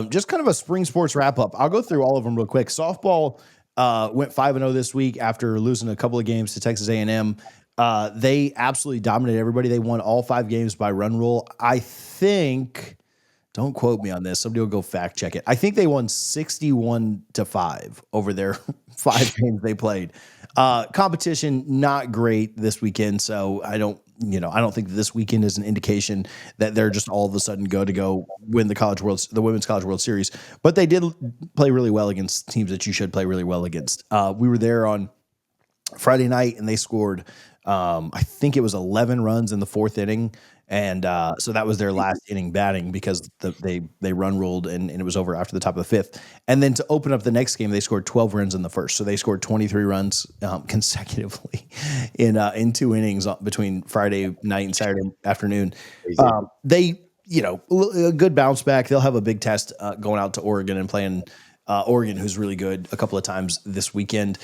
Just kind of a spring sports wrap up. I'll go through all of them real quick. Softball went 5-0 this week after losing a couple of games to Texas A&M. They absolutely dominated everybody. They won all 5 games by run rule. I think, don't quote me on this, somebody will go fact check it. I think they won 61-5 over their 5 games they played. Competition not great this weekend, so I don't think this weekend is an indication that they're just all of a sudden go to go win the Women's College World Series. But they did play really well against teams that you should play really well against. We were there on Friday night, and they scored, I think it was 11 runs in the 4th inning. And so that was their last inning batting because they run ruled and it was over after the top of the 5th. And then to open up the next game, they scored 12 runs in the first. So they scored 23 runs consecutively in 2 innings between Friday night and Saturday afternoon. They, a good bounce back. They'll have a big test going out to Oregon and playing Oregon, who's really good, a couple of times this weekend.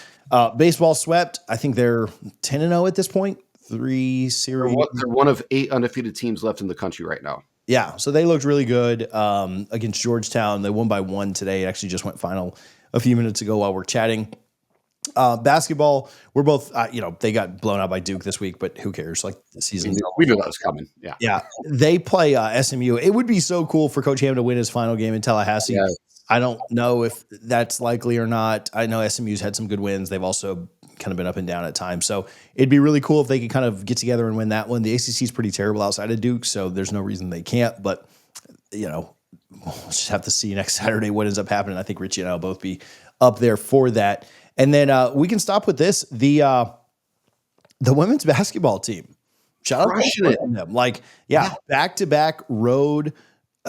Baseball swept. I think they're 10-0 at this point. 3 series. They're one of 8 undefeated teams left in the country right now. Yeah, so they looked really good against Georgetown. They won by 1 today. It actually just went final a few minutes ago while we're chatting. Basketball, we're both, they got blown out by Duke this week, but who cares? Like the season. We knew that was coming. Yeah. Yeah. They play SMU. It would be so cool for Coach Ham to win his final game in Tallahassee. Yeah. I don't know if that's likely or not. I know SMU's had some good wins. They've also kind of been up and down at times. So it'd be really cool if they could kind of get together and win that one. The ACC is pretty terrible outside of Duke, so there's no reason they can't. But, we'll just have to see next Saturday what ends up happening. I think Richie and I will both be up there for that. And then we can stop with this. The women's basketball team. Shout out to them. Back-to-back road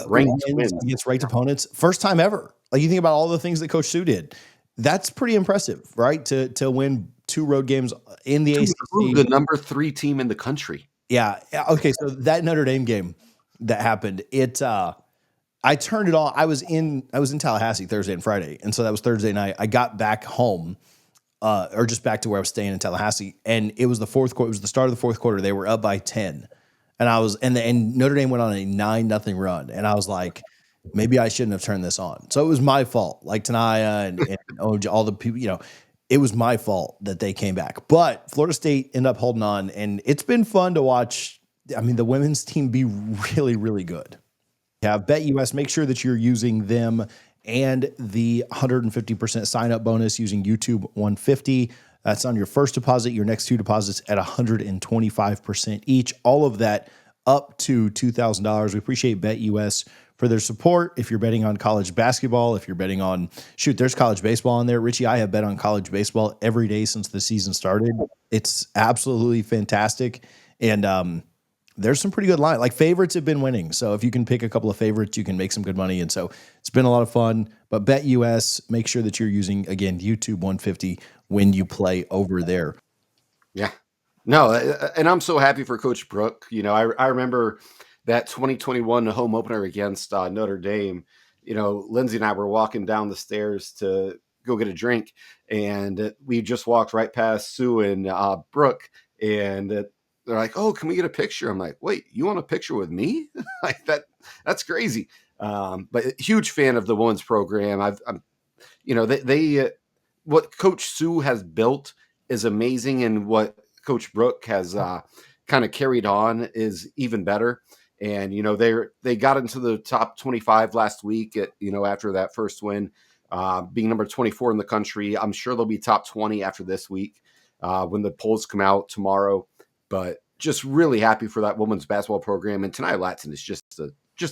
wins against ranked opponents. First time ever. Like, you think about all the things that Coach Sue did. That's pretty impressive, right? To win 2 road games in the ACC. The number 3 team in the country. Yeah. Okay. So that Notre Dame game that happened, I turned it on. I was in Tallahassee Thursday and Friday. And so that was Thursday night. I got back home, or just back to where I was staying in Tallahassee. And it was the 4th quarter. It was the start of the 4th quarter. They were up by 10. And and Notre Dame went on a 9-0 run. And I was like, maybe I shouldn't have turned this on. So it was my fault. Like Tanaya and all the people, it was my fault that they came back. But Florida State ended up holding on, and it's been fun to watch. I mean, the women's team be really, really good. Yeah, BetUS, make sure that you're using them and the 150% sign-up bonus using YouTube 150. That's on your first deposit, your next 2 deposits at 125% each. All of that up to $2,000. We appreciate BetUS for their support. If you're betting on college basketball, if you're betting on, there's college baseball in there. Richie, I have bet on college baseball every day since the season started. It's absolutely fantastic. And there's some pretty good line. Like, favorites have been winning. So if you can pick a couple of favorites, you can make some good money. And so it's been a lot of fun. But BetUS, make sure that you're using, again, YouTube 150 when you play over there. Yeah. No, and I'm so happy for Coach Brooke. I remember that 2021 home opener against Notre Dame. Lindsay and I were walking down the stairs to go get a drink, and we just walked right past Sue and Brooke, and they're like, "Oh, can we get a picture?" I'm like, "Wait, you want a picture with me?" Like that's crazy. But huge fan of the women's program. What Coach Sue has built is amazing, and what Coach Brooke has kind of carried on is even better. And, they got into the top 25 last week after that first win, being number 24 in the country. I'm sure they'll be top 20 after this week when the polls come out tomorrow. But just really happy for that women's basketball program. And Tanaya Latson is just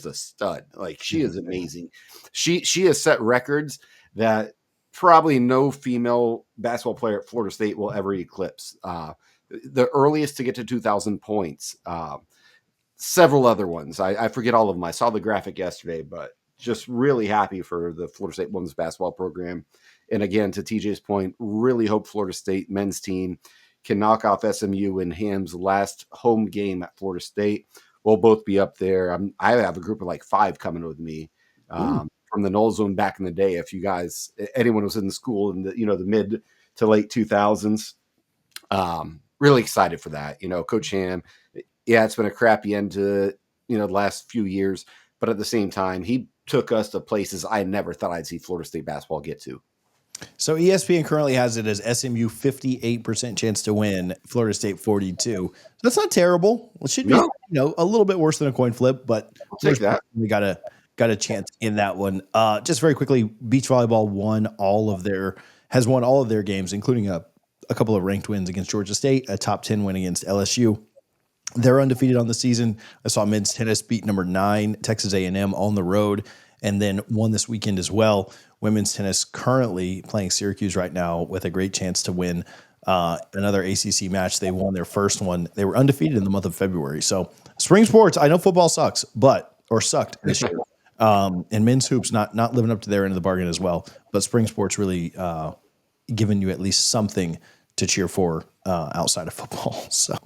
a stud. Like, she is amazing. She has set records that probably no female basketball player at Florida State will ever eclipse. The earliest to get to 2,000 points. Several other ones. I forget all of them. I saw the graphic yesterday, but just really happy for the Florida State women's basketball program. And again, to TJ's point, really hope Florida State men's team can knock off SMU in Ham's last home game at Florida State. We'll both be up there. I have a group of like 5 coming with me from the Noles Zone back in the day. If you guys, anyone was in the school in the mid to late 2000s, really excited for that. Coach Ham, yeah, it's been a crappy end to, the last few years, but at the same time, he took us to places I never thought I'd see Florida State basketball get to. So ESPN currently has it as SMU 58% chance to win, Florida State 42. So that's not terrible. It should be, a little bit worse than a coin flip, but I'll take that. We got a chance in that one. Just very quickly, beach volleyball has won all of their games, including a couple of ranked wins against Georgia State, a top 10 win against LSU. They're undefeated on the season. I saw men's tennis beat number 9 Texas A&M on the road, and then won this weekend as well. Women's tennis currently playing Syracuse right now with a great chance to win another ACC match. They won their first one. They were undefeated in the month of February. So spring sports, I know football sucked this year. And men's hoops not living up to their end of the bargain as well. But spring sports really giving you at least something to cheer for outside of football. So